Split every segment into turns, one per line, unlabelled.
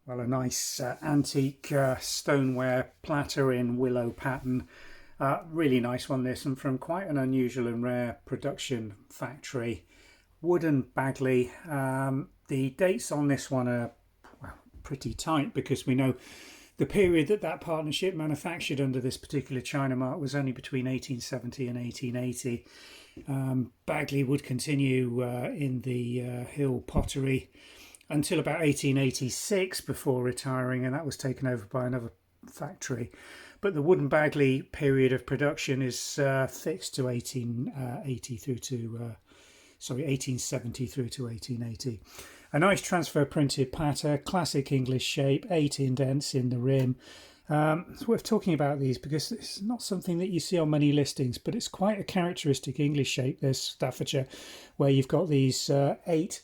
Well, a nice antique stoneware platter in willow pattern. Really nice one, this, and from quite an unusual and rare production factory. Wooden Baggeley. The dates on this one are, well, pretty tight, because we know the period that partnership manufactured under this particular China mark was only between 1870 and 1880. Baggeley would continue in the Hill pottery until about 1886 before retiring, and that was taken over by another factory. But the wooden Baggeley period of production is fixed to 1880 through to 1870 through to 1880. A nice transfer printed patter, classic English shape, 8 indents in the rim. It's worth talking about these because it's not something that you see on many listings, but it's quite a characteristic English shape. There's Staffordshire, where you've got these 8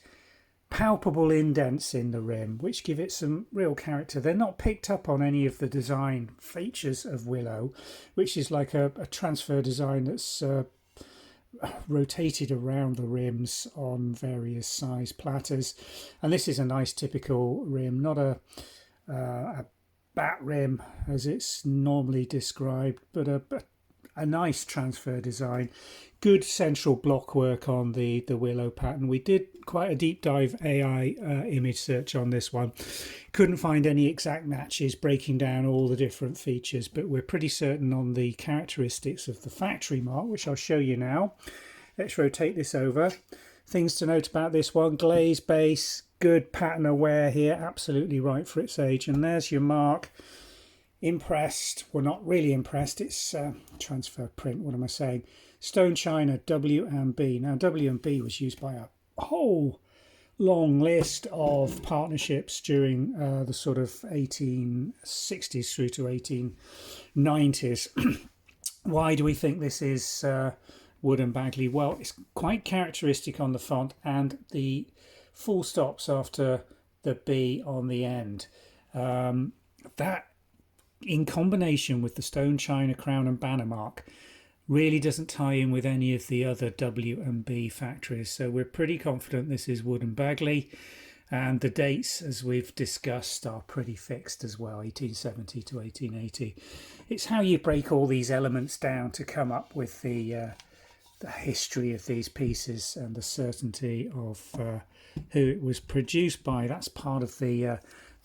palpable indents in the rim, which give it some real character. They're not picked up on any of the design features of Willow, which is like a transfer design that's rotated around the rims on various size platters. And this is a nice typical rim, not a bat rim as it's normally described, but a nice transfer design. Good central block work on the Willow pattern. We did quite a deep dive AI image search on this one. Couldn't find any exact matches breaking down all the different features, but we're pretty certain on the characteristics of the factory mark, which I'll show you now. Let's rotate this over. Things to note about this one: glaze base, good pattern of wear here, absolutely right for its age. And there's your mark. Impressed, well, not really impressed, it's transfer print, what am I saying? Stone China W&B. Now W&B was used by a whole long list of partnerships during the sort of 1860s through to 1890s. Why do we think this is wooden Baggeley? Well, it's quite characteristic on the font and the full stops after the B on the end. That, in combination with the stone china crown and banner mark, really doesn't tie in with any of the other W&B factories. So we're pretty confident this is wooden Baggeley, and the dates, as we've discussed, are pretty fixed as well, 1870 to 1880. It's how you break all these elements down to come up with the history of these pieces and the certainty of who it was produced by. That's part of the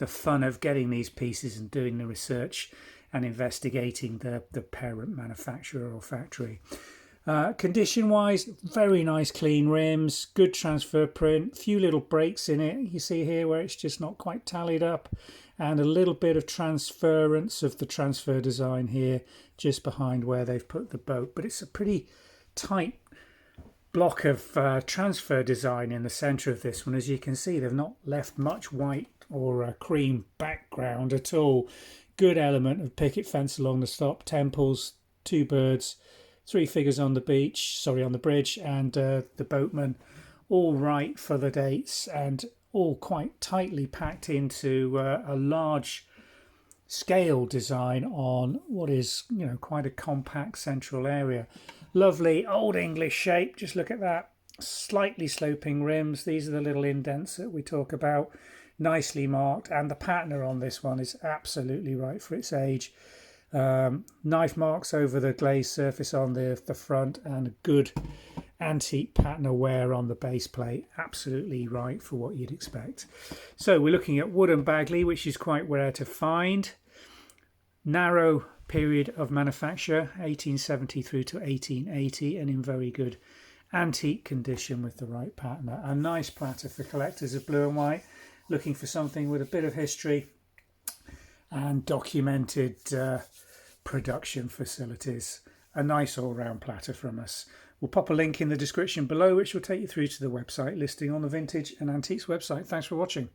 fun of getting these pieces and doing the research and investigating the parent manufacturer or factory. Condition wise, very nice clean rims, good transfer print, few little breaks in it, you see here where it's just not quite tallied up, and a little bit of transference of the transfer design here just behind where they've put the boat. But it's a pretty tight block of transfer design in the centre of this one. As you can see, they've not left much white or a cream background at all. Good element of picket fence along the top, temples, 2 birds, 3 figures on the bridge, and the boatman, all right for the dates, and all quite tightly packed into a large scale design on what is, quite a compact central area. Lovely old English shape, just look at that. Slightly sloping rims, these are the little indents that we talk about. Nicely marked, and the pattern on this one is absolutely right for its age. Knife marks over the glazed surface on the front, and a good antique pattern of wear on the base plate. Absolutely right for what you'd expect. So we're looking at wooden Baggeley, which is quite rare to find. Narrow period of manufacture, 1870 through to 1880, and in very good antique condition with the right pattern. A nice platter for collectors of blue and white, looking for something with a bit of history and documented production facilities. A nice all-round platter from us. We'll pop a link in the description below, which will take you through to the website listing on the Vintage and Antiques website. Thanks for watching.